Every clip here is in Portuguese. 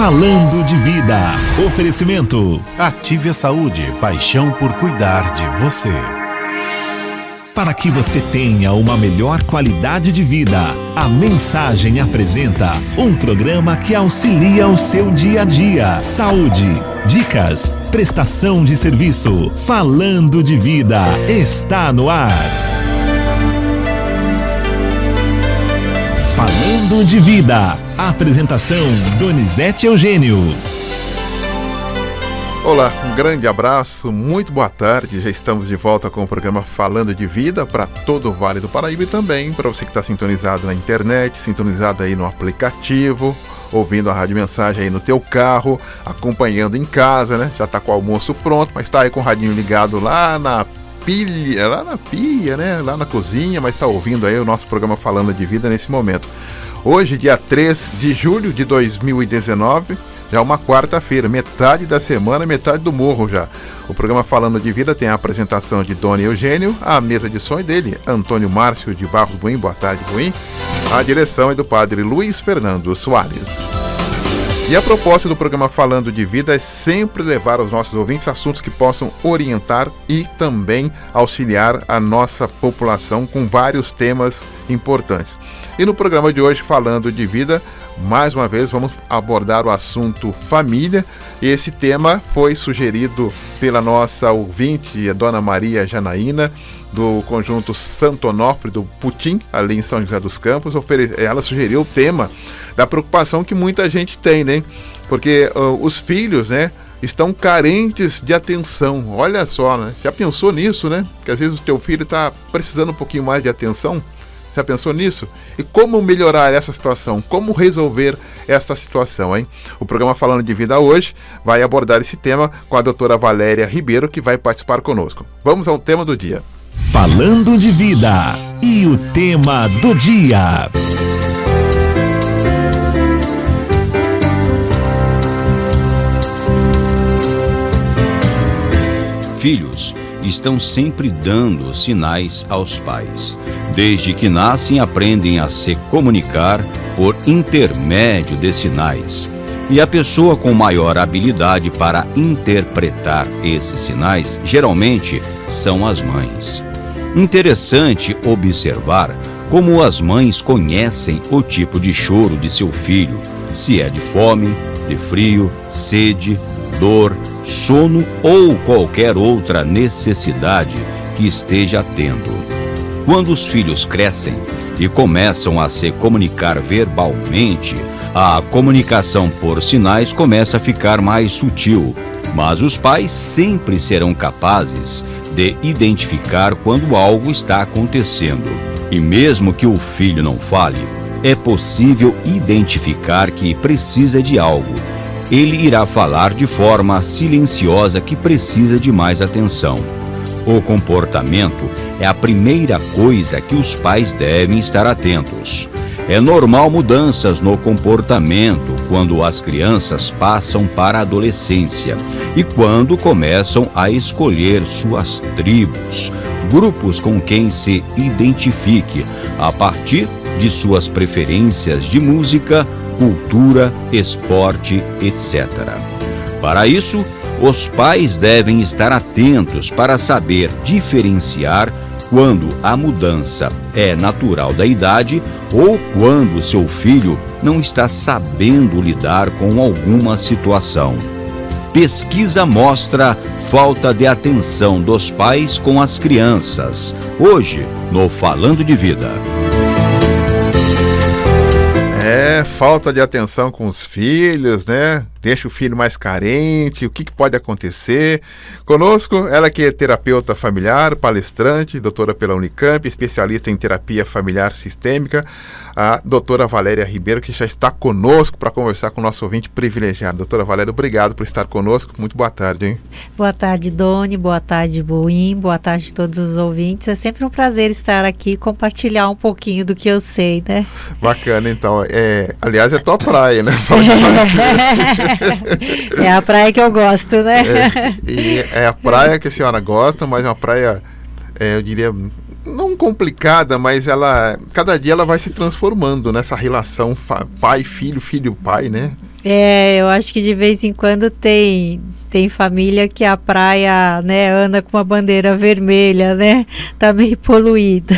Falando de Vida. Oferecimento. Ative a Saúde, paixão por cuidar de você. Para que você tenha uma melhor qualidade de vida, a Mensagem apresenta um programa que auxilia o seu dia a dia. Saúde, dicas, prestação de serviço. Falando de Vida está no ar. Falando de Vida. Apresentação: Donizete Eugênio. Olá, um grande abraço, muito boa tarde. Já estamos de volta com o programa Falando de Vida para todo o Vale do Paraíba e também para você que está sintonizado na internet, sintonizado aí no aplicativo, ouvindo a Rádio Mensagem aí no teu carro, acompanhando em casa, né? Já está com o almoço pronto, mas está aí com o radinho ligado lá na pia, né? Lá na cozinha, mas está ouvindo aí o nosso programa Falando de Vida nesse momento. Hoje, dia 3 de julho de 2019, já é uma quarta-feira, metade da semana, metade do morro já. O programa Falando de Vida tem a apresentação de Dona Eugênio, a mesa de som dele, Antônio Márcio de Barros Buim, boa tarde, Buim. A direção é do padre Luiz Fernando Soares. E a proposta do programa Falando de Vida é sempre levar aos nossos ouvintes assuntos que possam orientar e também auxiliar a nossa população com vários temas importantes. E no programa de hoje, Falando de Vida, mais uma vez vamos abordar o assunto família. E esse tema foi sugerido pela nossa ouvinte, a Dona Maria Janaína, do conjunto Santo Onofre do Putim, ali em São José dos Campos. Ela sugeriu o tema da preocupação que muita gente tem, né? Porque os filhos, né, estão carentes de atenção. Olha só, né? Já pensou nisso, né? Que às vezes o teu filho está precisando um pouquinho mais de atenção. Já pensou nisso? E como melhorar essa situação? Como resolver essa situação, hein? O programa Falando de Vida hoje vai abordar esse tema com a doutora Valéria Ribeiro, que vai participar conosco. Vamos ao tema do dia. Falando de Vida. E o tema do dia. Filhos estão sempre dando sinais aos pais. Desde que nascem, aprendem a se comunicar por intermédio de sinais. E a pessoa com maior habilidade para interpretar esses sinais, geralmente, são as mães. Interessante observar como as mães conhecem o tipo de choro de seu filho, se é de fome, de frio, sede, dor, sono ou qualquer outra necessidade que esteja tendo. Quando os filhos crescem e começam a se comunicar verbalmente, a comunicação por sinais começa a ficar mais sutil, mas os pais sempre serão capazes de identificar quando algo está acontecendo. E mesmo que o filho não fale, é possível identificar que precisa de algo. Ele irá falar de forma silenciosa que precisa de mais atenção. O comportamento é a primeira coisa que os pais devem estar atentos. É normal mudanças no comportamento quando as crianças passam para a adolescência e quando começam a escolher suas tribos, grupos com quem se identifique a partir de suas preferências de música, cultura, esporte, etc. Para isso, os pais devem estar atentos para saber diferenciar quando a mudança é natural da idade ou quando seu filho não está sabendo lidar com alguma situação. Pesquisa mostra falta de atenção dos pais com as crianças. Hoje, no Falando de Vida. Falta de atenção com os filhos, né? Deixa o filho mais carente, o que pode acontecer? Conosco, ela que é terapeuta familiar, palestrante, doutora pela Unicamp, especialista em terapia familiar sistêmica, a doutora Valéria Ribeiro, que já está conosco para conversar com o nosso ouvinte privilegiado. Doutora Valéria, obrigado por estar conosco. Muito boa tarde, hein? Boa tarde, Doni. Boa tarde, Buim. Boa tarde a todos os ouvintes. É sempre um prazer estar aqui e compartilhar um pouquinho do que eu sei, né? Bacana, então. Aliás, é tua praia, né? É a praia que eu gosto, né? E é a praia que a senhora gosta, mas é uma praia, eu diria, não complicada, mas cada dia ela vai se transformando nessa relação pai-filho, filho-pai, né? Eu acho que de vez em quando tem família que a praia, né, anda com uma bandeira vermelha, né? Tá meio poluída.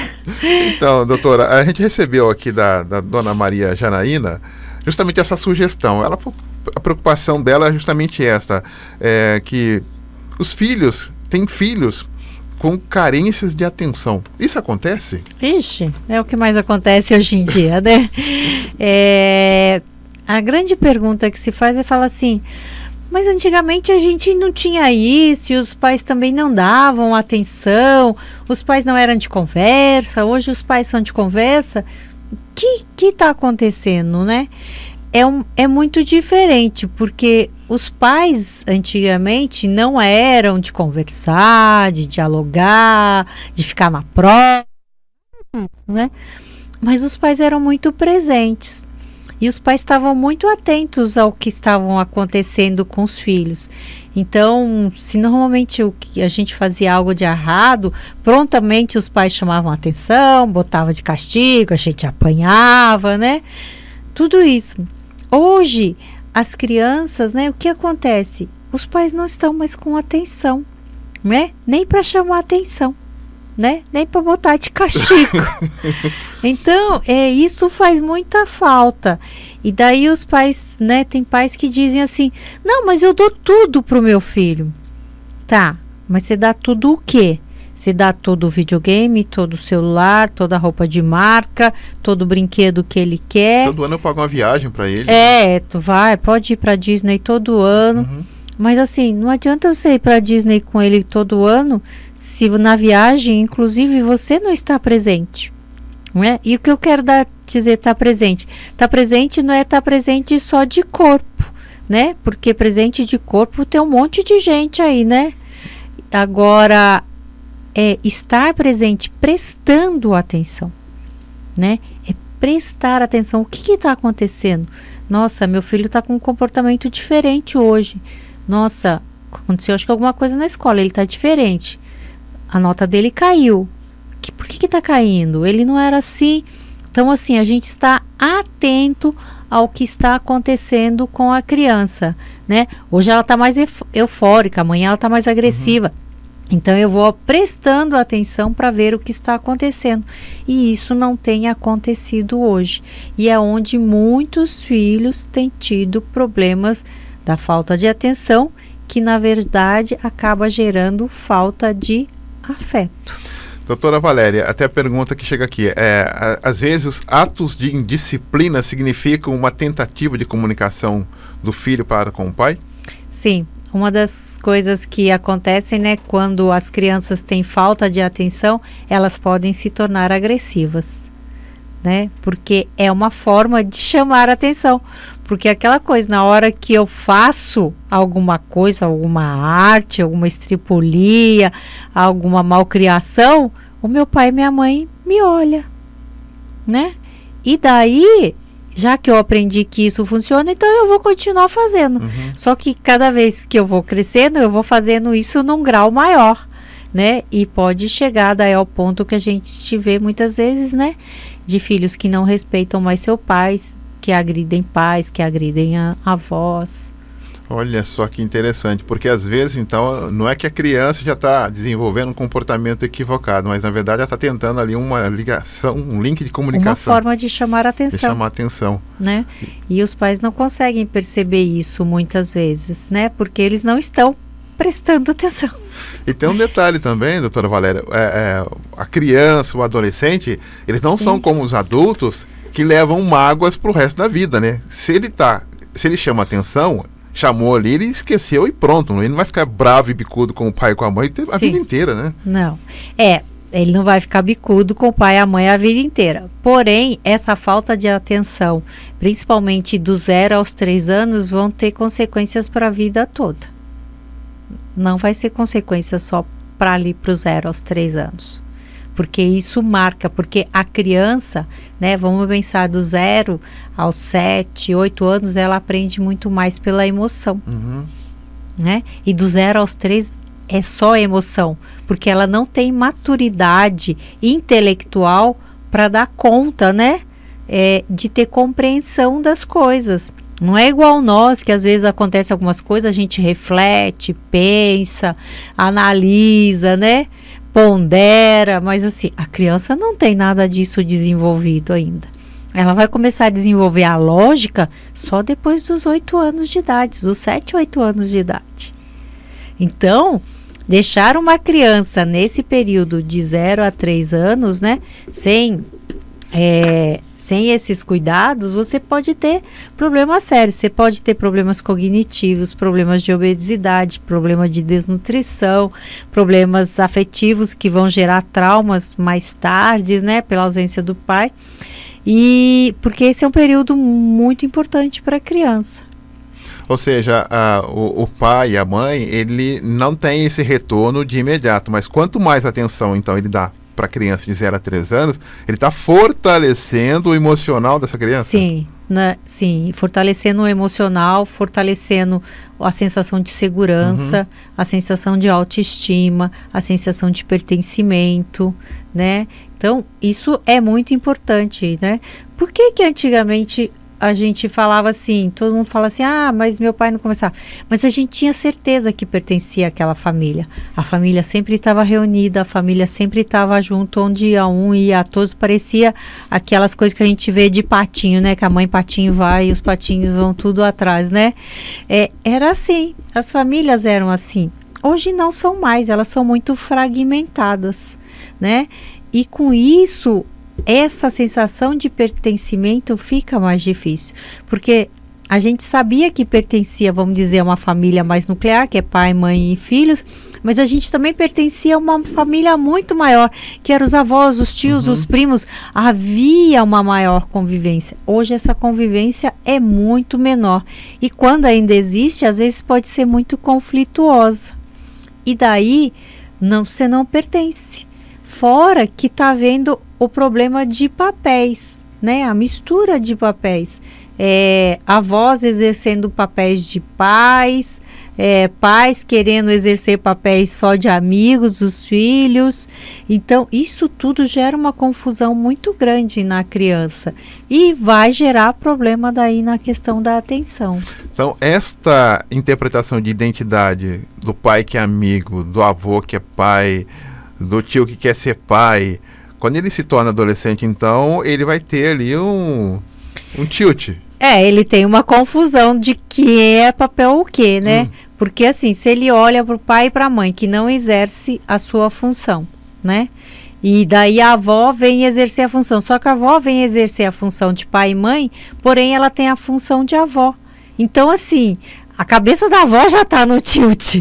Então, doutora, a gente recebeu aqui da dona Maria Janaína justamente essa sugestão. A preocupação dela é justamente esta, que os filhos têm filhos com carências de atenção. Isso acontece? Ixi, é o que mais acontece hoje em dia, né? A grande pergunta que se faz é falar assim, mas antigamente a gente não tinha isso, e os pais também não davam atenção, os pais não eram de conversa, hoje os pais são de conversa. O que está acontecendo, né? É muito diferente, porque os pais antigamente não eram de conversar, de dialogar, de ficar na prova, né? Mas os pais eram muito presentes. E os pais estavam muito atentos ao que estavam acontecendo com os filhos. Então, se normalmente a gente fazia algo de errado, prontamente os pais chamavam atenção, botavam de castigo, a gente apanhava, né? Tudo isso. Hoje, as crianças, né? O que acontece? Os pais não estão mais com atenção, né? Nem para chamar atenção, né? Nem para botar de castigo. Então, isso faz muita falta. E daí os pais, né? Tem pais que dizem assim, não, mas eu dou tudo pro meu filho. Tá, mas você dá tudo o quê? Você dá todo o videogame, todo o celular, toda a roupa de marca, todo o brinquedo que ele quer. Todo ano eu pago uma viagem para ele. Tu pode ir pra Disney todo ano. Uhum. Mas assim, não adianta você ir pra Disney com ele todo ano, se na viagem, inclusive, você não está presente. Né? E o que eu quero dizer estar presente? Estar presente não é estar presente só de corpo, né? Porque presente de corpo tem um monte de gente aí, né? Agora, estar presente, prestando atenção, né? É prestar atenção. O que está acontecendo? Nossa, meu filho está com um comportamento diferente hoje. Nossa, aconteceu acho que alguma coisa na escola, ele está diferente. A nota dele caiu. Por que está caindo? Ele não era assim. Então, assim, a gente está atento ao que está acontecendo com a criança, né? Hoje ela está mais eufórica, amanhã ela está mais agressiva. Então, eu vou prestando atenção para ver o que está acontecendo. E isso não tem acontecido hoje. E é onde muitos filhos têm tido problemas da falta de atenção, que, na verdade, acaba gerando falta de afeto. Doutora Valéria, até a pergunta que chega aqui, às vezes atos de indisciplina significam uma tentativa de comunicação do filho para com o pai? Sim, uma das coisas que acontecem, né, quando as crianças têm falta de atenção, elas podem se tornar agressivas, né, porque é uma forma de chamar a atenção, porque aquela coisa, na hora que eu faço alguma coisa, alguma arte, alguma estripulia, alguma malcriação, o meu pai e minha mãe me olham, né? E daí, já que eu aprendi que isso funciona, então eu vou continuar fazendo. Só que cada vez que eu vou crescendo, eu vou fazendo isso num grau maior, né? E pode chegar daí ao ponto que a gente vê muitas vezes, né? De filhos que não respeitam mais seus pais, que agridem pais, que agridem avós. Olha só que interessante, porque às vezes, então, não é que a criança já está desenvolvendo um comportamento equivocado, mas na verdade ela está tentando ali uma ligação, um link de comunicação. Uma forma de chamar a atenção. De chamar a atenção. Né? E os pais não conseguem perceber isso muitas vezes, né? Porque eles não estão prestando atenção. E tem um detalhe também, doutora Valéria, a criança, o adolescente, eles não são como os adultos que levam mágoas pro resto da vida, né? Se ele chama atenção, chamou ali, ele esqueceu e pronto. Ele não vai ficar bravo e bicudo com o pai e com a mãe a vida inteira, né? Não. Ele não vai ficar bicudo com o pai e a mãe a vida inteira. Porém, essa falta de atenção, principalmente do 0 aos 3 anos, vão ter consequências para a vida toda. Não vai ser consequência só para ali para o 0 aos 3 anos. Porque isso marca, porque a criança, né, vamos pensar do 0 aos 7, 8 anos, ela aprende muito mais pela emoção, né? E do 0 aos 3 é só emoção, porque ela não tem maturidade intelectual para dar conta, né, de ter compreensão das coisas. Não é igual nós, que às vezes acontece algumas coisas, a gente reflete, pensa, analisa, né? Pondera, mas assim, a criança não tem nada disso desenvolvido ainda. Ela vai começar a desenvolver a lógica só depois dos 8 anos de idade, dos 7, 8 anos de idade. Então, deixar uma criança nesse período de 0 a 3 anos, né, sem esses cuidados, você pode ter problemas sérios. Você pode ter problemas cognitivos, problemas de obesidade, problema de desnutrição, problemas afetivos que vão gerar traumas mais tarde, né, pela ausência do pai. E porque esse é um período muito importante para a criança. Ou seja, o pai e a mãe, ele não tem esse retorno de imediato, mas quanto mais atenção então ele dá para a criança de 0 a 3 anos, ele está fortalecendo o emocional dessa criança? Sim, sim, fortalecendo o emocional, fortalecendo a sensação de segurança, a sensação de autoestima, a sensação de pertencimento, né? Então, isso é muito importante, né? Por que antigamente a gente falava assim, todo mundo fala assim, mas meu pai não começava. Mas a gente tinha certeza que pertencia àquela família. A família sempre estava reunida, a família sempre estava junto, onde ia um ia a todos, parecia aquelas coisas que a gente vê de patinho, né? Que a mãe patinho vai e os patinhos vão tudo atrás, né? Era assim, as famílias eram assim. Hoje não são mais, elas são muito fragmentadas, né? E com isso, essa sensação de pertencimento fica mais difícil, porque a gente sabia que pertencia, vamos dizer, a uma família mais nuclear, que é pai, mãe e filhos, mas a gente também pertencia a uma família muito maior, que eram os avós, os tios, os primos. Havia uma maior convivência. Hoje essa convivência é muito menor, e quando ainda existe, às vezes pode ser muito conflituosa, e daí você não pertence. Fora que está havendo o problema de papéis, né? A mistura de papéis. Avós exercendo papéis de pais, pais querendo exercer papéis só de amigos dos filhos. Então, isso tudo gera uma confusão muito grande na criança e vai gerar problema daí na questão da atenção. Então, esta interpretação de identidade do pai que é amigo, do avô que é pai, do tio que quer ser pai, quando ele se torna adolescente, então, ele vai ter ali um tilt. Ele tem uma confusão de que é papel o quê, né? Porque assim, se ele olha para o pai e para a mãe que não exerce a sua função, né? E daí a avó vem exercer a função, só que a avó vem exercer a função de pai e mãe, porém ela tem a função de avó. Então assim, a cabeça da avó já está no tilt,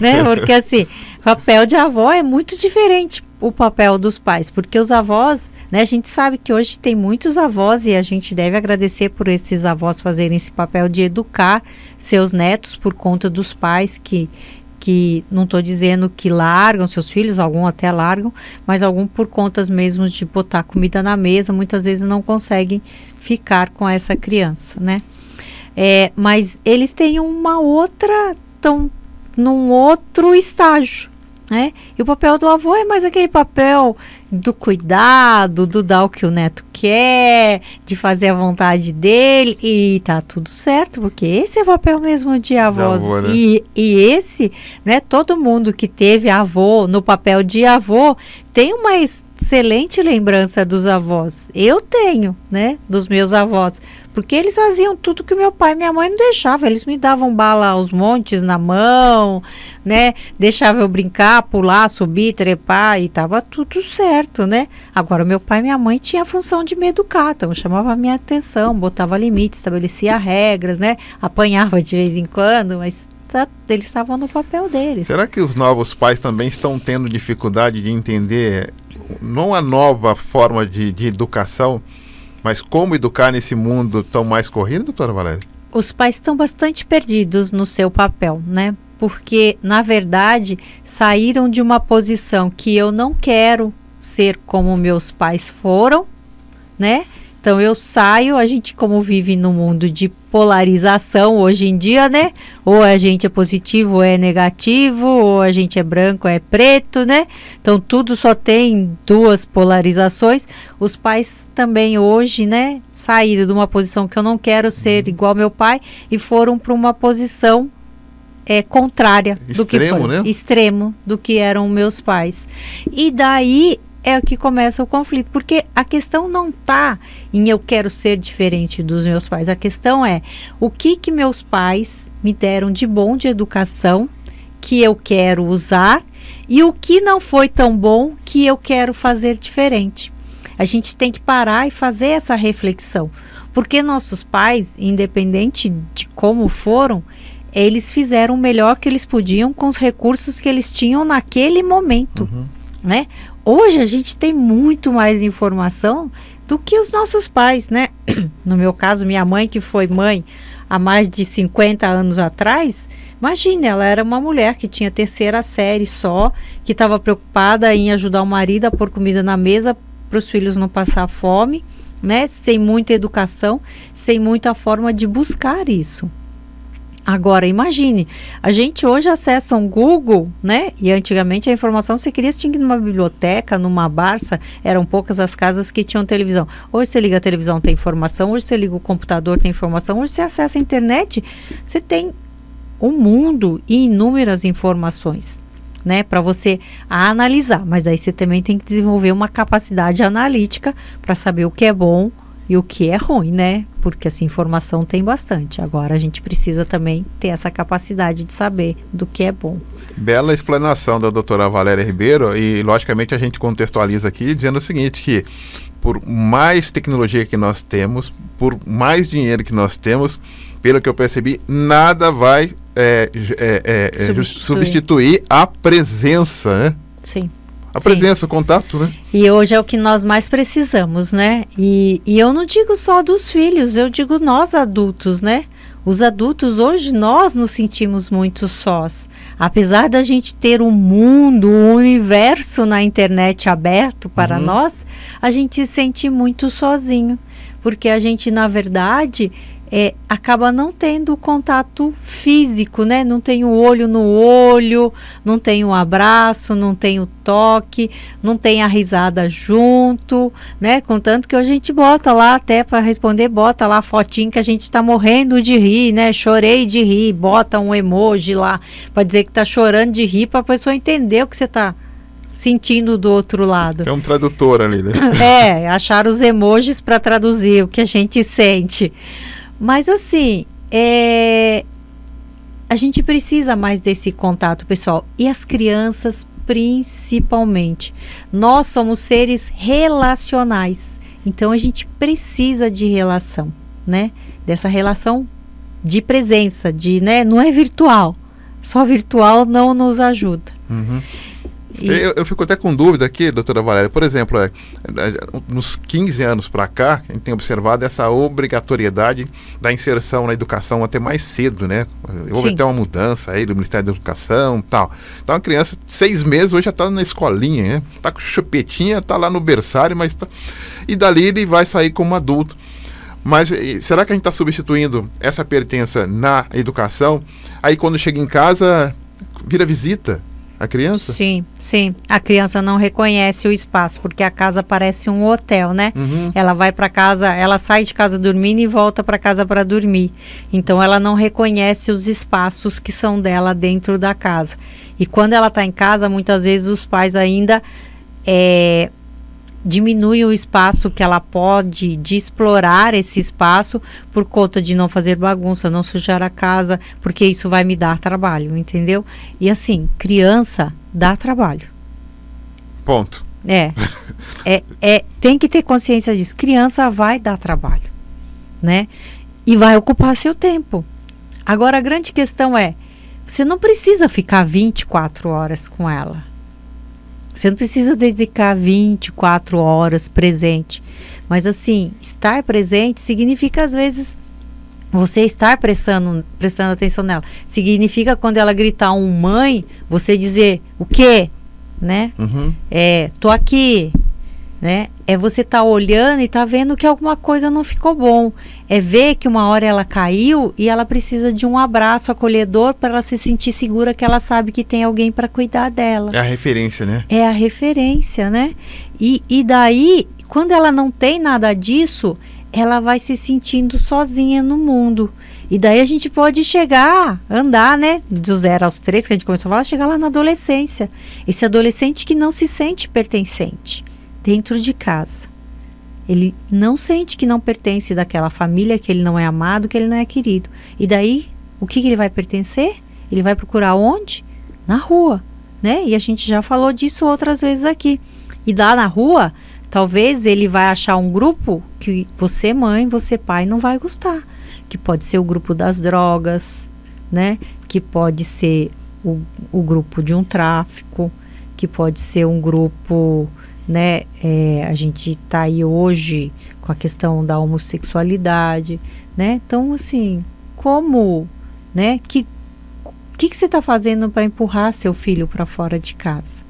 né? Porque assim, o papel de avó é muito diferente o papel dos pais, porque os avós, né, a gente sabe que hoje tem muitos avós e a gente deve agradecer por esses avós fazerem esse papel de educar seus netos por conta dos pais que não estou dizendo que largam seus filhos, alguns até largam, mas alguns por contas mesmo de botar comida na mesa, muitas vezes não conseguem ficar com essa criança, né? Mas eles têm estão num outro estágio, né? E o papel do avô é mais aquele papel do cuidado, do dar o que o neto quer, de fazer a vontade dele, e tá tudo certo, porque esse é o papel mesmo de avós. Avô, né? E esse, né, todo mundo que teve avô no papel de avô tem uma excelente lembrança dos avós. Eu tenho, né, dos meus avós, porque eles faziam tudo que meu pai e minha mãe não deixavam. Eles me davam bala aos montes na mão, né? Deixavam eu brincar, pular, subir, trepar e tava tudo certo, né? Agora, meu pai e minha mãe tinham a função de me educar, então chamava a minha atenção, botava limites, estabelecia regras, né? Apanhava de vez em quando, mas eles estavam no papel deles. Será que os novos pais também estão tendo dificuldade de entender não a nova forma de educação, mas como educar nesse mundo tão mais corrido, doutora Valéria? Os pais estão bastante perdidos no seu papel, né? Porque, na verdade, saíram de uma posição que eu não quero ser como meus pais foram, né? Então eu saio, a gente como vive no mundo de polarização hoje em dia, né? Ou a gente é positivo ou é negativo, ou a gente é branco ou é preto, né? Então tudo só tem duas polarizações. Os pais também hoje, né, saíram de uma posição que eu não quero ser igual meu pai e foram para uma posição contrária do que Extremo, foram, né? extremo do que eram meus pais. E daí é que começa o conflito, porque a questão não está em eu quero ser diferente dos meus pais, a questão é o que meus pais me deram de bom de educação que eu quero usar e o que não foi tão bom que eu quero fazer diferente. A gente tem que parar e fazer essa reflexão, porque nossos pais, independente de como foram, eles fizeram o melhor que eles podiam com os recursos que eles tinham naquele momento, né? Hoje a gente tem muito mais informação do que os nossos pais, né? No meu caso, minha mãe, que foi mãe há mais de 50 anos atrás, imagine, ela era uma mulher que tinha 3ª série só, que estava preocupada em ajudar o marido a pôr comida na mesa para os filhos não passar fome, né? Sem muita educação, sem muita forma de buscar isso. Agora, imagine, a gente hoje acessa um Google, né? E antigamente a informação, você queria, você tinha que ir numa biblioteca, numa Barça, eram poucas as casas que tinham televisão. Hoje você liga a televisão, tem informação, hoje você liga o computador, tem informação, hoje você acessa a internet, você tem um mundo e inúmeras informações, né? Para você analisar, mas aí você também tem que desenvolver uma capacidade analítica para saber o que é bom e o que é ruim, né? Porque essa informação tem bastante. Agora a gente precisa também ter essa capacidade de saber do que é bom. Bela explanação da doutora Valéria Ribeiro, e logicamente a gente contextualiza aqui dizendo o seguinte, que por mais tecnologia que nós temos, por mais dinheiro que nós temos, pelo que eu percebi, nada vai substituir a presença, né? Sim. A presença, o contato, né? E hoje é o que nós mais precisamos, né? E eu não digo só dos filhos, eu digo nós adultos, né? Os adultos, hoje nós nos sentimos muito sós. Apesar da gente ter um mundo, um universo na internet aberto para nós, a gente se sente muito sozinho. Porque a gente, na verdade, acaba não tendo contato físico, né? Não tem o olho no olho, não tem o abraço, não tem o toque, não tem a risada junto, né? Contanto que a gente bota lá, até para responder, bota lá a fotinho que a gente tá morrendo de rir, né? Chorei de rir, bota um emoji lá para dizer que tá chorando de rir, para a pessoa entender o que você tá sentindo do outro lado. Tem um tradutor ali, né? Achar os emojis para traduzir o que a gente sente. Mas assim, a gente precisa mais desse contato, pessoal. E as crianças, principalmente. Nós somos seres relacionais. Então, a gente precisa de relação, né? Dessa relação de presença, né? Não é virtual. Só virtual não nos ajuda. Eu fico até com dúvida aqui, doutora Valéria. Por exemplo, nos 15 anos para cá, a gente tem observado essa obrigatoriedade da inserção na educação até mais cedo, né? Houve até uma mudança aí do Ministério da Educação e tal. Então a criança, 6 meses, hoje já está na escolinha, né? Está com chupetinha, está lá no berçário, mas e dali ele vai sair como adulto. Mas será que a gente está substituindo essa pertença na educação? Aí quando chega em casa, vira visita a criança? Sim. A criança não reconhece o espaço, porque a casa parece um hotel, né? Ela vai para casa, ela sai de casa dormindo e volta para casa para dormir. Então ela não reconhece os espaços que são dela dentro da casa. E quando ela está em casa, muitas vezes os pais ainda diminuem o espaço que ela pode de explorar esse espaço por conta de não fazer bagunça, não sujar a casa, porque isso vai me dar trabalho, entendeu? E assim, criança dá trabalho. Ponto. Tem que ter consciência disso. Criança vai dar trabalho, né? E vai ocupar seu tempo. Agora a grande questão é, você não precisa ficar 24 horas com ela. Você não precisa dedicar 24 horas presente. Mas assim, estar presente significa às vezes você estar prestando atenção nela. Significa quando ela gritar um mãe, você dizer o quê? Né? Tô aqui. né? É você estar olhando e tá vendo que alguma coisa não ficou bom. É ver que uma hora ela caiu e ela precisa de um abraço acolhedor para ela se sentir segura, que ela sabe que tem alguém para cuidar dela. É a referência, né? É a referência, né? E daí, quando ela não tem nada disso, ela vai se sentindo sozinha no mundo. E daí a gente pode chegar, andar, né? Do 0 aos 3, que a gente começou a falar, chegar lá na adolescência. Esse adolescente que não se sente pertencente dentro de casa. Ele não sente que não pertence daquela família, que ele não é amado, que ele não é querido. E daí, o que ele vai pertencer? Ele vai procurar onde? Na rua, né? E a gente já falou disso outras vezes aqui. E lá na rua, talvez ele vai achar um grupo que você, mãe, você, pai, não vai gostar. Que pode ser o grupo das drogas, né? Que pode ser o grupo de um tráfico, que pode ser um grupo, né? A gente está aí hoje com a questão da homossexualidade, né? Então, assim, como, né? O que você está fazendo para empurrar seu filho para fora de casa?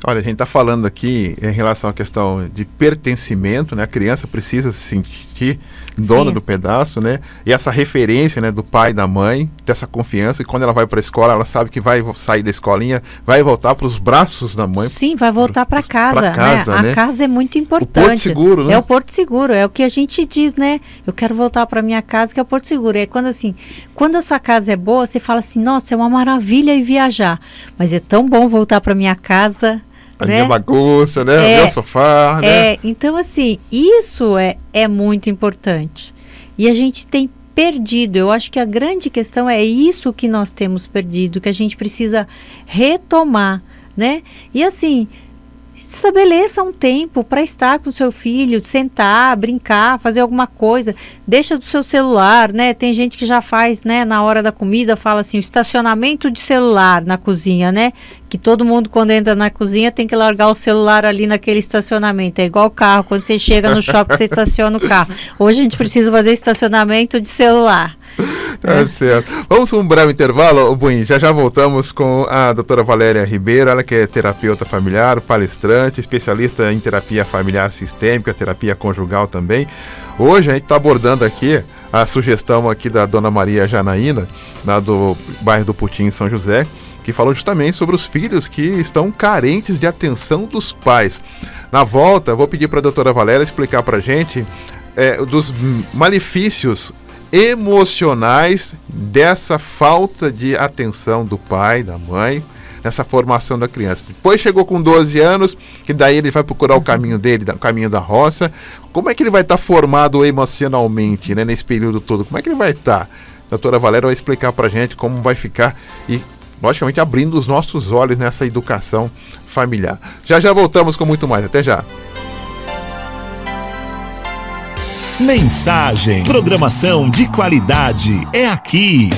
Olha, a gente está falando aqui em relação à questão de pertencimento, né? A criança precisa se sentir dona do pedaço, né? E essa referência, né, do pai e da mãe, dessa confiança, e quando ela vai para a escola, ela sabe que vai sair da escolinha, vai voltar para os braços da mãe. Sim, vai voltar para casa, né? né? A casa é muito importante. O porto seguro, né? É o porto seguro, é o que a gente diz, né? Eu quero voltar para minha casa, que é o porto seguro. É quando assim, quando a sua casa é boa, você fala assim, nossa, é uma maravilha ir viajar, mas é tão bom voltar para minha casa. A minha bagunça, né? O meu sofá, né? Então, assim, isso é muito importante. E a gente tem perdido. Eu acho que a grande questão é isso que nós temos perdido, que a gente precisa retomar, né? E assim, estabeleça um tempo para estar com o seu filho, sentar, brincar, fazer alguma coisa. Deixa do seu celular, né? Tem gente que já faz, né? Na hora da comida, fala assim, o estacionamento de celular na cozinha, né? Que todo mundo, quando entra na cozinha, tem que largar o celular ali naquele estacionamento. É igual o carro, quando você chega no shopping, você estaciona o carro. Hoje a gente precisa fazer estacionamento de celular. Tá certo. Vamos para um breve intervalo, Buim. Já voltamos com a doutora Valéria Ribeiro, ela que é terapeuta familiar, palestrante, especialista em terapia familiar sistêmica, terapia conjugal também. Hoje a gente está abordando aqui a sugestão aqui da dona Maria Janaína, lá do bairro do Putim, em São José, que falou justamente sobre os filhos que estão carentes de atenção dos pais. Na volta, vou pedir para a doutora Valéria explicar para a gente dos malefícios emocionais dessa falta de atenção do pai, da mãe, nessa formação da criança. Depois chegou com 12 anos, que daí ele vai procurar o caminho dele, o caminho da roça. Como é que ele vai estar formado emocionalmente, né, nesse período todo? Como é que ele vai estar? A doutora Valéria vai explicar pra gente como vai ficar e, logicamente, abrindo os nossos olhos nessa educação familiar. Já voltamos com muito mais. Até já. Mensagem, programação de qualidade é aqui.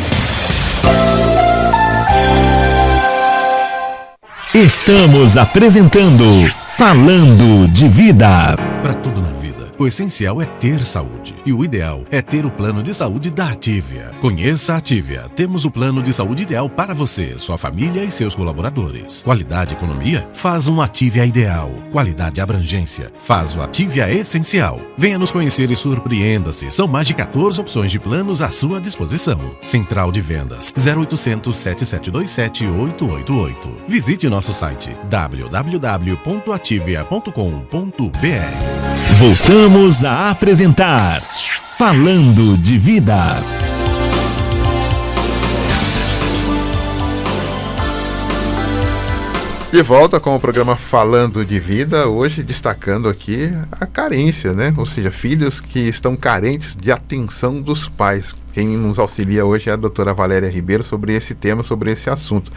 Estamos apresentando Falando de Vida. Para tudo na vida, o essencial é ter saúde. E o ideal é ter o plano de saúde da Ativia. Conheça a Ativia. Temos o plano de saúde ideal para você, sua família e seus colaboradores. Qualidade e economia? Faz um Ativia ideal. Qualidade e abrangência? Faz o Ativia essencial. Venha nos conhecer e surpreenda-se. São mais de 14 opções de planos à sua disposição. Central de Vendas 0800 7727 888. Visite nosso site www.ativia.com.br. Voltamos a apresentar Falando de Vida. De volta com o programa Falando de Vida, hoje destacando aqui a carência, né? Ou seja, filhos que estão carentes de atenção dos pais. Quem nos auxilia hoje é a doutora Valéria Ribeiro sobre esse tema, sobre esse assunto.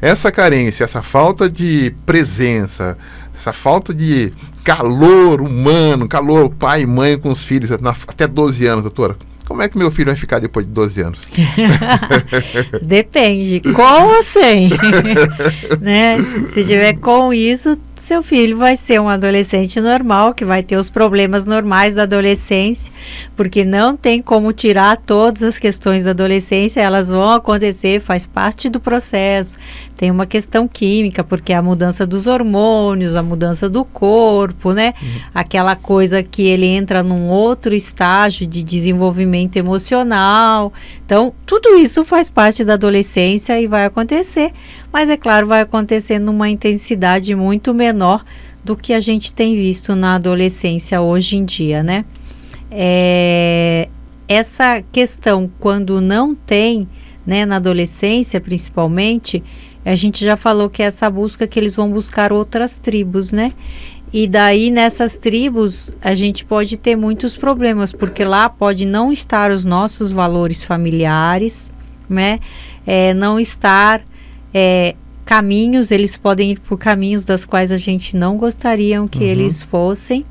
Essa carência, essa falta de presença, essa falta de calor humano, calor pai e mãe com os filhos até 12 anos, doutora. Como é que meu filho vai ficar depois de 12 anos? Depende, com ou sem. Né? Se tiver com isso, seu filho vai ser um adolescente normal, que vai ter os problemas normais da adolescência, porque não tem como tirar todas as questões da adolescência, elas vão acontecer, faz parte do processo. Tem uma questão química, porque é a mudança dos hormônios, a mudança do corpo, né? Aquela coisa que ele entra num outro estágio de desenvolvimento emocional. Então, tudo isso faz parte da adolescência e vai acontecer. Mas, é claro, vai acontecer numa intensidade muito menor do que a gente tem visto na adolescência hoje em dia, né? Essa questão, quando não tem, né, na adolescência principalmente, a gente já falou que é essa busca que eles vão buscar outras tribos, né? E daí nessas tribos a gente pode ter muitos problemas, porque lá pode não estar os nossos valores familiares, né? Não estar caminhos, eles podem ir por caminhos das quais a gente não gostaria que eles fossem.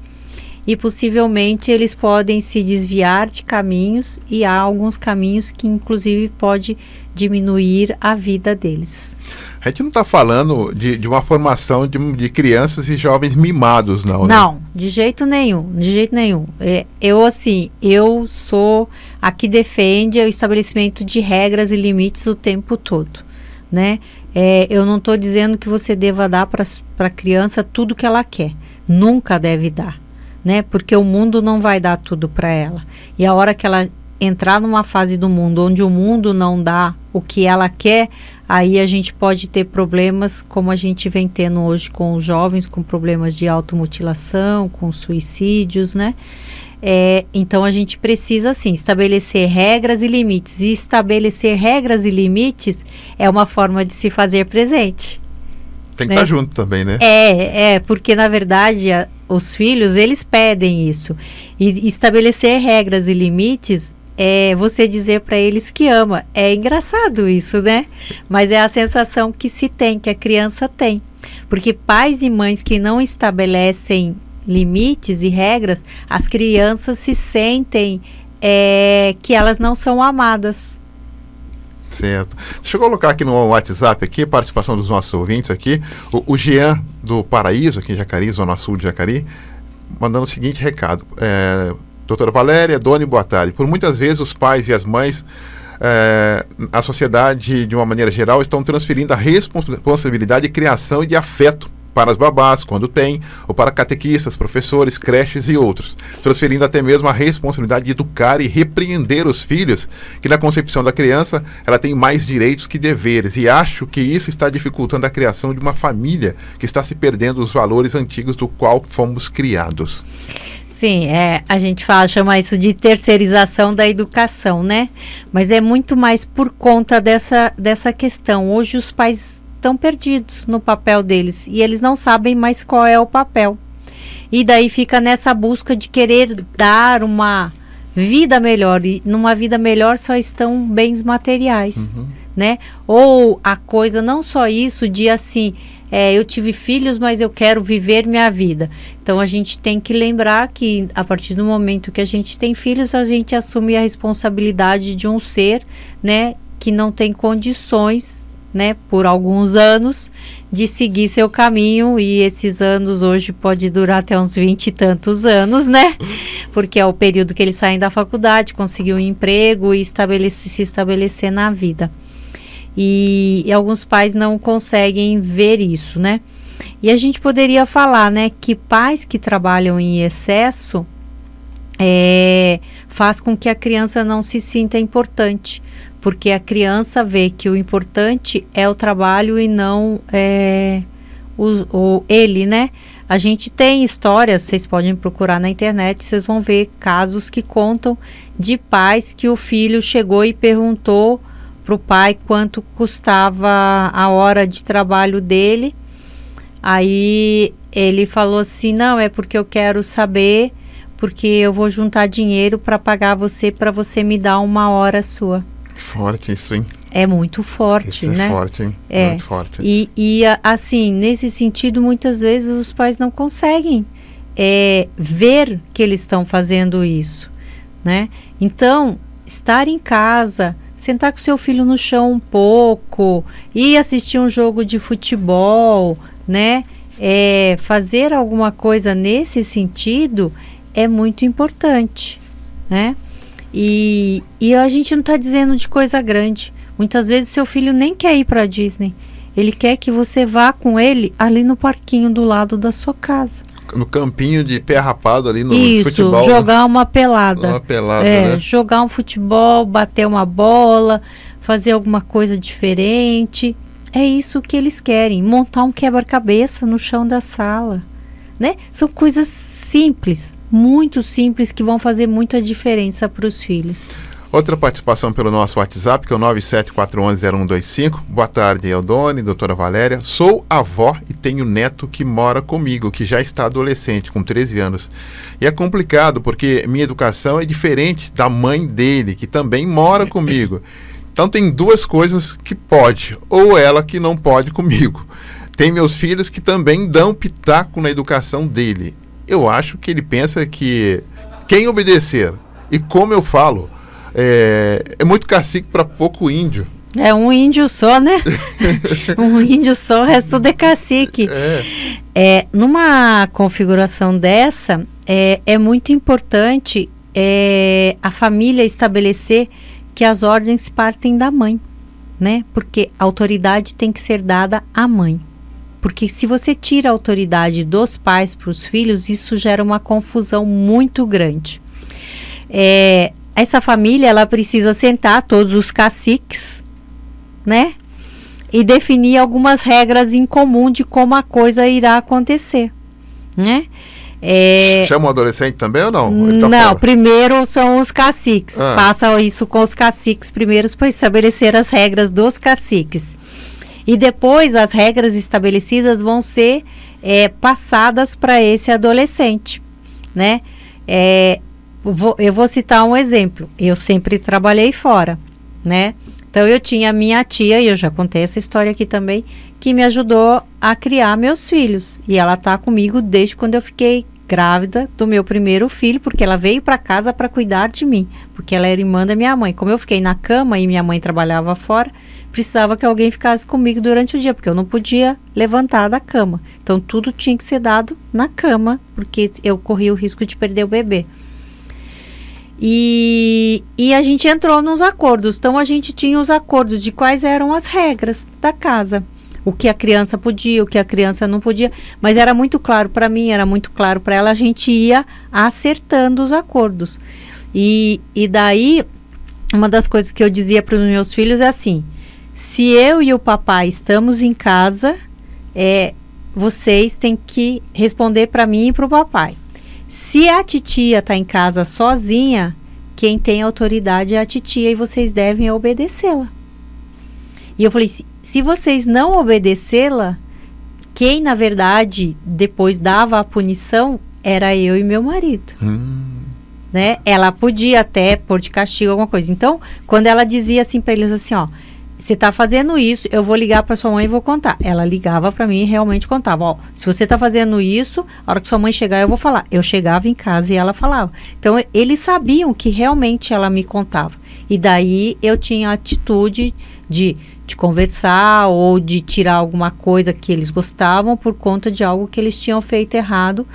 E possivelmente eles podem se desviar de caminhos, e há alguns caminhos que inclusive pode diminuir a vida deles. A gente não está falando de uma formação de crianças e jovens mimados, não, né? Não, de jeito nenhum, de jeito nenhum. Eu sou a que defende o estabelecimento de regras e limites o tempo todo, né? Eu não estou dizendo que você deva dar para a criança tudo que ela quer, nunca deve dar, né? Porque o mundo não vai dar tudo para ela. E a hora que ela entrar numa fase do mundo onde o mundo não dá o que ela quer, aí a gente pode ter problemas como a gente vem tendo hoje com os jovens, com problemas de automutilação, com suicídios, né? Então a gente precisa sim estabelecer regras e limites. E estabelecer regras e limites é uma forma de se fazer presente. Tem que estar junto também, né? Porque na verdade os filhos, eles pedem isso. E estabelecer regras e limites é você dizer para eles que ama. É engraçado isso, né? Mas é a sensação que se tem, que a criança tem. Porque pais e mães que não estabelecem limites e regras, as crianças se sentem que elas não são amadas. Certo. Deixa eu colocar aqui no WhatsApp, aqui, a participação dos nossos ouvintes aqui. O Jean do Paraíso, aqui em Jacareí, Zona Sul de Jacareí, mandando o seguinte recado. Doutora Valéria, Doni, boa tarde. Por muitas vezes os pais e as mães, a sociedade, de uma maneira geral, estão transferindo a responsabilidade de criação e de afeto para as babás, quando tem, ou para catequistas, professores, creches e outros, transferindo até mesmo a responsabilidade de educar e repreender os filhos, que na concepção da criança, ela tem mais direitos que deveres, e acho que isso está dificultando a criação de uma família que está se perdendo os valores antigos do qual fomos criados. Sim, a gente chama isso de terceirização da educação, né? Mas é muito mais por conta dessa questão. Hoje os pais estão perdidos no papel deles e eles não sabem mais qual é o papel. E daí fica nessa busca de querer dar uma vida melhor, e numa vida melhor só estão bens materiais, né? Ou a coisa, não só isso de assim, eu tive filhos, mas eu quero viver minha vida. Então a gente tem que lembrar que a partir do momento que a gente tem filhos, a gente assume a responsabilidade de um ser, né, que não tem condições, né, por alguns anos, de seguir seu caminho, e esses anos hoje pode durar até uns 20 e tantos anos, né, porque é o período que eles saem da faculdade, conseguir um emprego e se estabelecer na vida. E alguns pais não conseguem ver isso, né, e a gente poderia falar, né, que pais que trabalham em excesso faz com que a criança não se sinta importante, porque a criança vê que o importante é o trabalho e não ele, né? A gente tem histórias, vocês podem procurar na internet, vocês vão ver casos que contam de pais que o filho chegou e perguntou para o pai quanto custava a hora de trabalho dele. Aí ele falou assim, não, é porque eu quero saber, porque eu vou juntar dinheiro para pagar você, para você me dar uma hora sua. Forte isso, hein? É muito forte, isso, né? É forte, hein? Muito forte. E assim, nesse sentido, muitas vezes os pais não conseguem ver que eles estão fazendo isso, né? Então, estar em casa, sentar com seu filho no chão um pouco, ir assistir um jogo de futebol, né? fazer alguma coisa nesse sentido é muito importante, né? E a gente não está dizendo de coisa grande. Muitas vezes seu filho nem quer ir para a Disney. Ele quer que você vá com ele ali no parquinho do lado da sua casa. No campinho de pé rapado ali no Isso, futebol. jogar né? uma pelada. Uma pelada, né? Jogar um futebol, bater uma bola, fazer alguma coisa diferente. É isso que eles querem. Montar um quebra-cabeça no chão da sala, né? São coisas simples, muito simples, que vão fazer muita diferença para os filhos. Outra participação pelo nosso WhatsApp, que é o 974110125. Boa tarde, Eldone, doutora Valéria. Sou avó e tenho neto que mora comigo, que já está adolescente, com 13 anos. E é complicado, porque minha educação é diferente da mãe dele, que também mora comigo. Então tem duas coisas que pode, ou ela que não pode comigo. Tem meus filhos que também dão pitaco na educação dele. Eu acho que ele pensa que quem obedecer, e como eu falo, é muito cacique para pouco índio. É um índio só, né? Um índio só, o resto tudo é cacique. Numa configuração dessa, é muito importante a família estabelecer que as ordens partem da mãe, né? Porque a autoridade tem que ser dada à mãe. Porque se você tira a autoridade dos pais para os filhos, isso gera uma confusão muito grande. Essa família, ela precisa sentar todos os caciques, né? E definir algumas regras em comum de como a coisa irá acontecer, né? Chama o adolescente também ou não? Não, fora? Primeiro são os caciques. Passa isso com os caciques primeiros para estabelecer as regras dos caciques. E depois as regras estabelecidas vão ser passadas para esse adolescente, né? Eu vou citar um exemplo. Eu sempre trabalhei fora, né? Então eu tinha a minha tia, e eu já contei essa história aqui também, que me ajudou a criar meus filhos. E ela está comigo desde quando eu fiquei grávida do meu primeiro filho, porque ela veio para casa para cuidar de mim, porque ela era irmã da minha mãe. Como eu fiquei na cama e minha mãe trabalhava fora, precisava que alguém ficasse comigo durante o dia, porque eu não podia levantar da cama. Então tudo tinha que ser dado na cama, porque eu corria o risco de perder o bebê. E a gente entrou nos acordos. Então a gente tinha os acordos de quais eram as regras da casa. O que a criança podia, o que a criança não podia. Mas era muito claro para mim, era muito claro para ela. A gente ia acertando os acordos. E daí, uma das coisas que eu dizia para os meus filhos é assim: se eu e o papai estamos em casa, vocês têm que responder para mim e para o papai. Se a titia está em casa sozinha, quem tem autoridade é a titia e vocês devem obedecê-la. E eu falei, se vocês não obedecê-la, quem na verdade depois dava a punição era eu e meu marido. Né? Ela podia até pôr de castigo alguma coisa. Então, quando ela dizia assim para eles assim, ó, você está fazendo isso, eu vou ligar para sua mãe e vou contar. Ela ligava para mim e realmente contava. Ó, se você está fazendo isso, a hora que sua mãe chegar, eu vou falar. Eu chegava em casa e ela falava. Então, eles sabiam que realmente ela me contava. E daí, eu tinha a atitude de conversar ou de tirar alguma coisa que eles gostavam por conta de algo que eles tinham feito errado,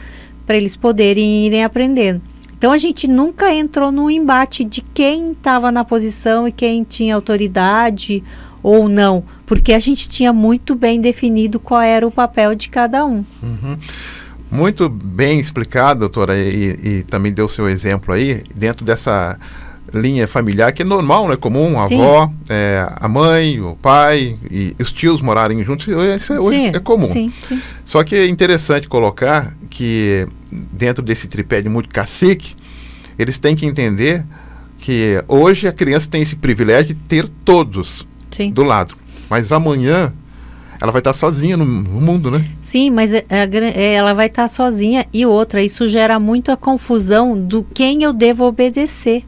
para eles poderem irem aprendendo. Então, a gente nunca entrou num embate de quem estava na posição e quem tinha autoridade ou não, porque a gente tinha muito bem definido qual era o papel de cada um. Muito bem explicado, doutora, e também deu seu exemplo aí, dentro dessa linha familiar, que é normal, né? Comum, a avó, a mãe, o pai e os tios morarem juntos, isso hoje é comum. Sim. Só que é interessante colocar que dentro desse tripé de muito cacique, eles têm que entender que hoje a criança tem esse privilégio de ter todos do lado, mas amanhã ela vai estar sozinha no mundo, né? Sim, mas ela vai estar sozinha. E outra, isso gera muita confusão do quem eu devo obedecer,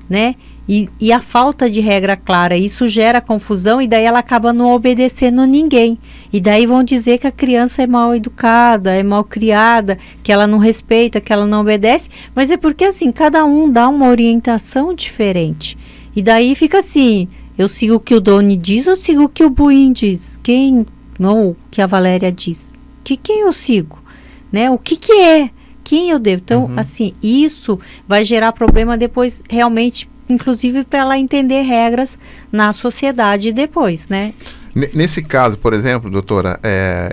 né? E a falta de regra clara, isso gera confusão e daí ela acaba não obedecendo ninguém. E daí vão dizer que a criança é mal educada, é mal criada, que ela não respeita, que ela não obedece. Mas é porque assim, cada um dá uma orientação diferente. E daí fica assim, eu sigo o que o Doni diz ou sigo o que o Buim diz? Quem? Não, o que a Valéria diz, quem eu sigo, né? O que é? Quem eu devo? Então, assim, isso vai gerar problema depois, realmente, inclusive para ela entender regras na sociedade depois, né? Nesse caso, por exemplo, doutora,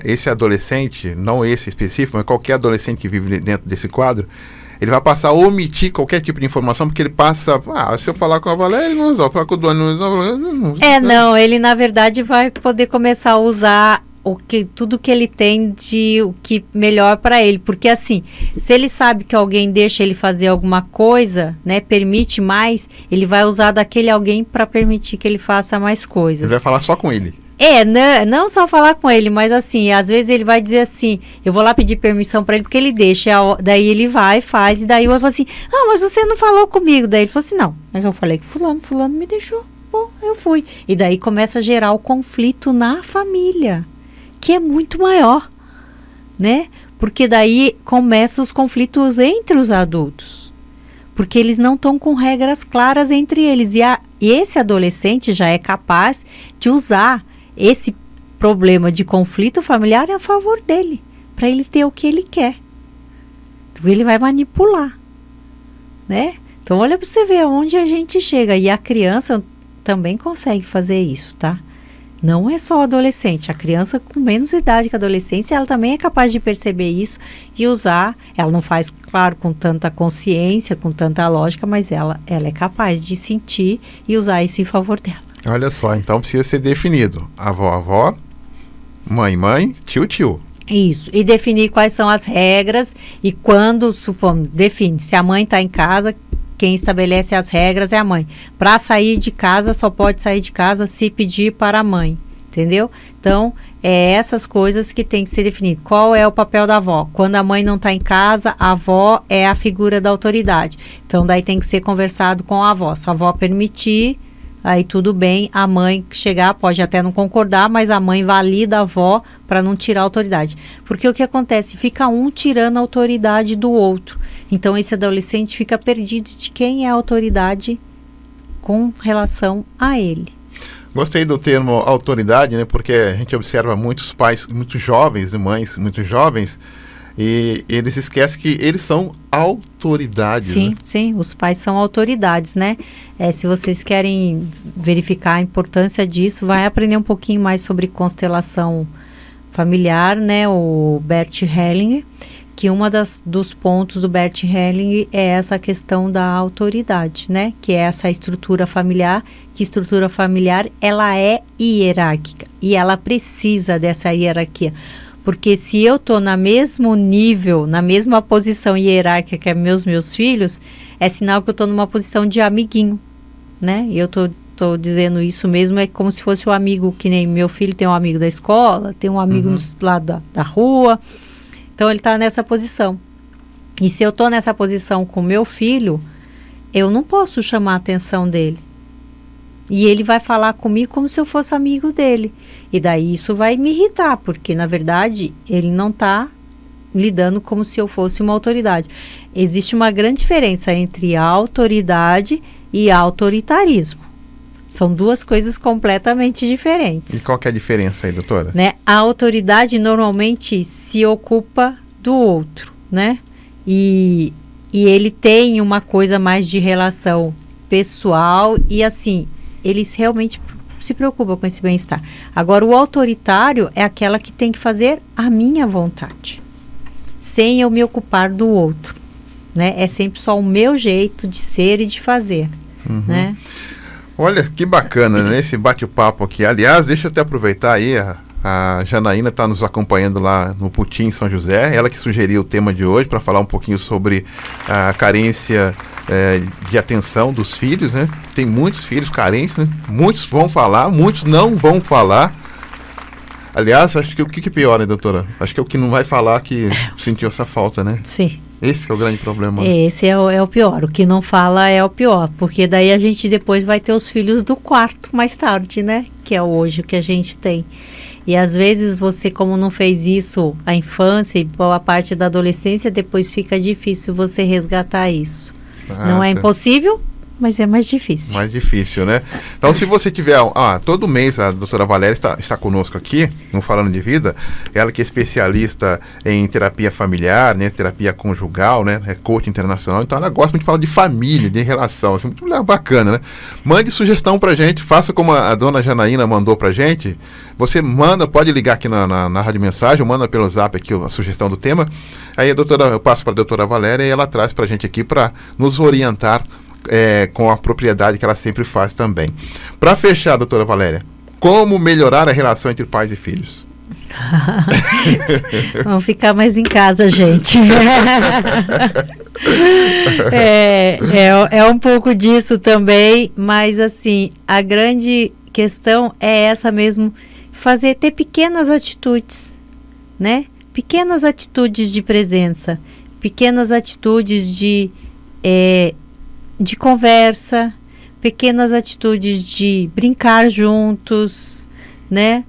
esse adolescente, não esse específico, mas qualquer adolescente que vive dentro desse quadro, ele vai passar a omitir qualquer tipo de informação, porque ele passa, se eu falar com a Valéria, ele não resolve, falar com o Duane, não resolve. Não, ele na verdade vai poder começar a usar tudo que ele tem de o que melhor para ele, porque assim, se ele sabe que alguém deixa ele fazer alguma coisa, né, permite mais, ele vai usar daquele alguém para permitir que ele faça mais coisas. Ele vai falar só com ele. Não só falar com ele, mas assim, às vezes ele vai dizer assim, eu vou lá pedir permissão para ele, porque ele deixa, daí ele vai, faz, e daí eu falo assim, mas você não falou comigo, daí ele falou assim, não, mas eu falei que fulano me deixou, bom, eu fui, e daí começa a gerar o conflito na família, que é muito maior, né, porque daí começam os conflitos entre os adultos, porque eles não estão com regras claras entre eles, e esse adolescente já é capaz de usar esse problema de conflito familiar é a favor dele, para ele ter o que ele quer. Então ele vai manipular, né? Então olha para você ver aonde a gente chega, e a criança também consegue fazer isso, tá? Não é só o adolescente, a criança com menos idade que a adolescência, ela também é capaz de perceber isso e usar. Ela não faz, claro, com tanta consciência, com tanta lógica, mas ela é capaz de sentir e usar isso em favor dela. Olha só, então precisa ser definido. Avó, mãe, tio. Isso, e definir quais são as regras e quando, supomos, define. Se a mãe está em casa, quem estabelece as regras é a mãe. Para sair de casa, só pode sair de casa se pedir para a mãe, entendeu? Então, essas coisas que tem que ser definido. Qual é o papel da avó? Quando a mãe não está em casa, a avó é a figura da autoridade. Então, daí tem que ser conversado com a avó. Se a avó permitir, aí tudo bem, a mãe chegar, pode até não concordar, mas a mãe valida a avó para não tirar a autoridade. Porque o que acontece? Fica um tirando a autoridade do outro. Então esse adolescente fica perdido de quem é a autoridade com relação a ele. Gostei do termo autoridade, né? Porque a gente observa muitos pais, muitos jovens, mães muito jovens, e eles esquecem que eles são autoridades. Sim, né? Sim, os pais são autoridades, né? Se vocês querem verificar a importância disso, vai aprender um pouquinho mais sobre constelação familiar, né? O Bert Hellinger, que dos pontos do Bert Hellinger é essa questão da autoridade, né? Que é essa estrutura familiar, que estrutura familiar, ela é hierárquica e ela precisa dessa hierarquia. Porque se eu estou no mesmo nível, na mesma posição hierárquica que meus filhos, é sinal que eu estou numa posição de amiguinho, né? E eu estou dizendo isso mesmo, é como se fosse um amigo, que nem meu filho tem um amigo da escola, tem um amigo lá da rua, então ele está nessa posição. E se eu estou nessa posição com meu filho, eu não posso chamar a atenção dele. E ele vai falar comigo como se eu fosse amigo dele. E daí isso vai me irritar, porque na verdade ele não está lidando como se eu fosse uma autoridade. Existe uma grande diferença entre a autoridade e autoritarismo. São duas coisas completamente diferentes. E qual que é a diferença aí, doutora? Né? A autoridade normalmente se ocupa do outro, né? E ele tem uma coisa mais de relação pessoal e assim, eles realmente se preocupam com esse bem-estar. Agora, o autoritário é aquela que tem que fazer a minha vontade, sem eu me ocupar do outro, né? É sempre só o meu jeito de ser e de fazer, né? Olha, que bacana, né? Esse bate-papo aqui. Aliás, deixa eu até aproveitar aí, a Janaína está nos acompanhando lá no Putim, São José, ela que sugeriu o tema de hoje para falar um pouquinho sobre a carência de atenção dos filhos, né? Tem muitos filhos carentes, né? Muitos vão falar, muitos não vão falar. Aliás, acho que o que pior, né, doutora? Acho que é o que não vai falar que sentiu essa falta, né? Sim. Esse é o grande problema. Esse é o pior. O que não fala é o pior. Porque daí a gente depois vai ter os filhos do quarto mais tarde, né? Que é hoje o que a gente tem. E às vezes você, como não fez isso a infância e boa parte da adolescência, depois fica difícil você resgatar isso. Não é impossível, mas é mais difícil. Mais difícil, né? Então, se você tiver... todo mês a doutora Valéria está conosco aqui, no Falando de Vida. Ela que é especialista em terapia familiar, né? Terapia conjugal, né? É coach internacional. Então, ela gosta muito de falar de família, de relação. Assim, muito bacana, né? Mande sugestão pra gente. Faça como a dona Janaína mandou pra gente. Você manda, pode ligar aqui na Rádio Mensagem, ou manda pelo Zap aqui a sugestão do tema. Aí eu passo para a doutora Valéria e ela traz pra gente aqui para nos orientar com a propriedade que ela sempre faz também. Para fechar, doutora Valéria, como melhorar a relação entre pais e filhos? Vamos ficar mais em casa, gente. É um pouco disso também, mas assim, a grande questão é essa mesmo, ter pequenas atitudes, né? Pequenas atitudes de presença, pequenas atitudes de conversa, pequenas atitudes de brincar juntos, né?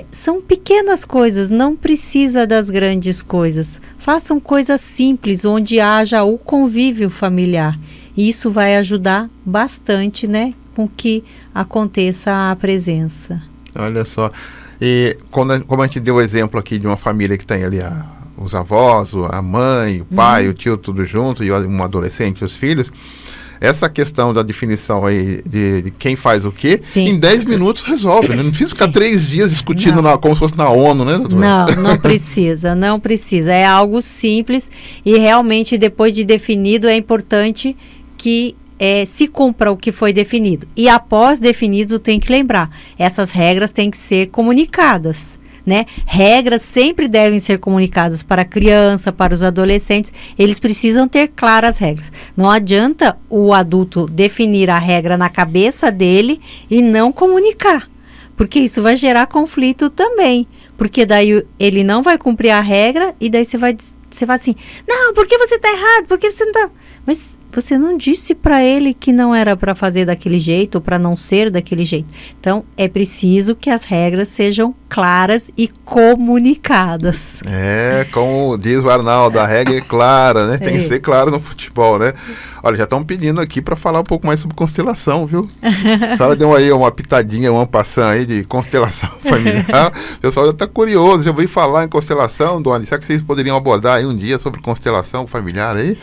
São pequenas coisas, não precisa das grandes coisas. Façam coisas simples, onde haja o convívio familiar. E isso vai ajudar bastante, né? Com que aconteça a presença. Olha só. E como a gente deu o exemplo aqui de uma família que tem ali os avós, a mãe, o pai, o tio, tudo junto, e um adolescente e os filhos, essa questão da definição aí de quem faz o quê, sim, em 10 minutos resolve, né? Não precisa ficar 3 dias discutindo como se fosse na ONU, né, doutora? Não precisa, não precisa. É algo simples e realmente depois de definido é importante que se cumpra o que foi definido. E após definido tem que lembrar, essas regras têm que ser comunicadas, né? Regras sempre devem ser comunicadas para a criança, para os adolescentes. Eles precisam ter claras regras. Não adianta o adulto definir a regra na cabeça dele e não comunicar, porque isso vai gerar conflito também, porque daí ele não vai cumprir a regra e daí você vai assim, não, por que você está errado? Por que você não está... Mas você não disse para ele que não era para fazer daquele jeito ou para não ser daquele jeito. Então, é preciso que as regras sejam claras e comunicadas. Como diz o Arnaldo, a regra é clara, né? Tem que ser claro no futebol, né? Olha, já estão pedindo aqui para falar um pouco mais sobre constelação, viu? A senhora deu aí uma pitadinha, uma passão aí de constelação familiar. O pessoal já está curioso, já ouvi falar em constelação, dona. Será que vocês poderiam abordar aí um dia sobre constelação familiar aí?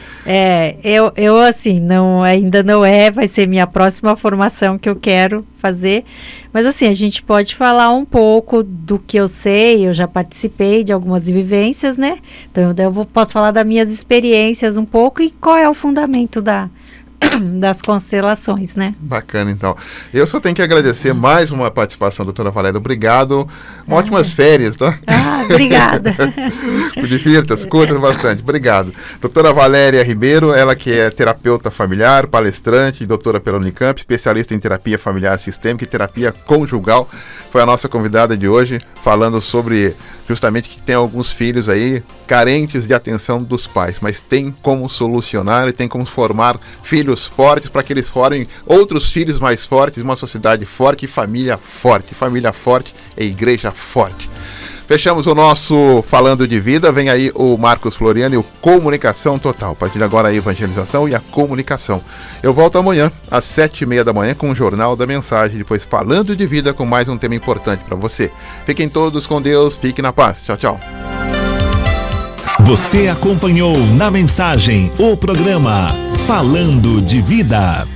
Eu assim, ainda não vai ser minha próxima formação que eu quero fazer, mas assim, a gente pode falar um pouco do que eu sei, eu já participei de algumas vivências, né? Então eu posso falar das minhas experiências um pouco e qual é o fundamento das constelações, né? Bacana, então. Eu só tenho que agradecer mais uma participação, doutora Valéria. Obrigado. Ótimas férias, tá? Obrigada. Divirta-se, curta bastante. Obrigado. Doutora Valéria Ribeiro, ela que é terapeuta familiar, palestrante, doutora pela Unicamp, especialista em terapia familiar sistêmica e terapia conjugal, foi a nossa convidada de hoje, falando sobre justamente que tem alguns filhos aí carentes de atenção dos pais, mas tem como solucionar e tem como formar filhos fortes para que eles formem outros filhos mais fortes, uma sociedade forte e família forte. Família forte é igreja forte. Fechamos o nosso Falando de Vida. Vem aí o Marcos Floriano e o Comunicação Total. A partir de agora a evangelização e a comunicação. Eu volto amanhã às 7h30 da manhã com o Jornal da Mensagem. Depois Falando de Vida com mais um tema importante para você. Fiquem todos com Deus. Fiquem na paz. Tchau, tchau. Você acompanhou na Mensagem o programa Falando de Vida.